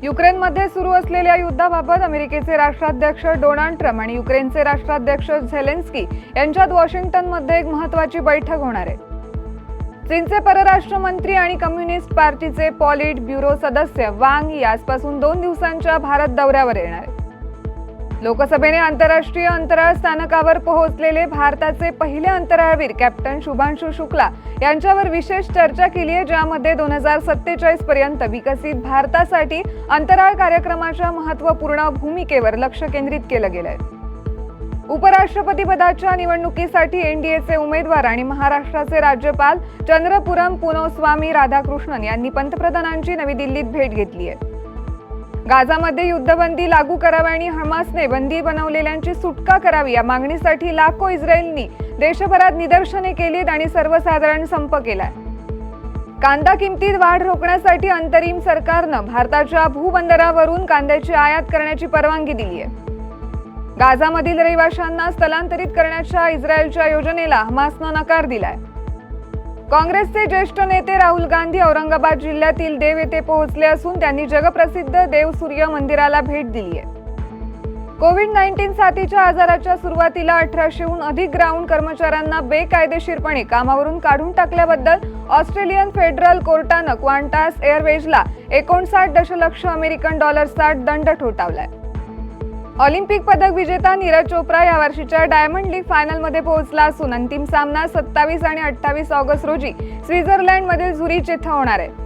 युक्रेनमध्ये सुरू असलेल्या युद्धाबाबत अमेरिकेचे राष्ट्राध्यक्ष डोनाल्ड ट्रम्प आणि युक्रेनचे राष्ट्राध्यक्ष झेलेन्स्की यांच्यात वॉशिंग्टनमध्ये एक महत्त्वाची बैठक होणार आहे। चीनचे परराष्ट्र मंत्री आणि कम्युनिस्ट पार्टीचे पॉलिट ब्युरो सदस्य वांग ही आजपासून 2 दिवसांच्या भारत दौऱ्यावर येणार आहेत। लोकसभेने आंतरराष्ट्रीय अंतराळ स्थानकावर पोहोचलेले भारताचे पहिले अंतराळवीर कॅप्टन शुभांशु शुक्ला यांच्यावर विशेष चर्चा केली आहे, ज्यामध्ये 2047 पर्यंत विकसित भारतासाठी अंतराळ कार्यक्रमाच्या महत्त्वपूर्ण भूमिकेवर लक्ष केंद्रित केलं गेलं आहे। उपराष्ट्रपती पदाच्या निवडणुकीसाठी एनडीएचे उमेदवार आणि महाराष्ट्राचे राज्यपाल चंद्रपुरम पुनोस्वामी राधाकृष्णन यांनी पंतप्रधानांची नवी दिल्लीत भेट घेतली आहे। गाझामध्ये युद्धबंदी लागू करावी आणि हमासने बंदी बनवलेल्यांची सुटका करावी या मागणीसाठी लाखो इस्रायलींनी देशभरात निदर्शने केलीत आणि सर्वसाधारण संप केलाय। कांदा किमतीत वाढ रोखण्यासाठी अंतरिम सरकारनं भारताच्या भूबंदरावरून कांद्याची आयात करण्याची परवानगी दिली आहे। गाझामधील रहिवाशांना स्थलांतरित करण्याच्या इस्रायलच्या योजनेला हमासनं नकार दिलाय। काँग्रेसचे ज्येष्ठ नेते राहुल गांधी औरंगाबाद जिल्ह्यातील देव येथे पोहोचले असून त्यांनी जगप्रसिद्ध देव सूर्य मंदिराला भेट दिली आहे। कोविड-19 साथीच्या आजाराच्या सुरुवातीला 1800हून अधिक ग्राउंड कर्मचाऱ्यांना बेकायदेशीरपणे कामावरून काढून टाकल्याबद्दल ऑस्ट्रेलियन फेडरल कोर्टानं क्वांटास एअरवेजला 59 दशलक्ष अमेरिकन डॉलर्सचा दंड ठोठावलाय। ऑलिम्पिक पदक विजेता नीरज चोप्रा या वर्षीच्या डायमंड लीग फायनलमध्ये पोहोचला असून अंतिम सामना 27 आणि 28 ऑगस्ट रोजी स्वित्झर्लंडमधील झुरिच येथे होणार आहे।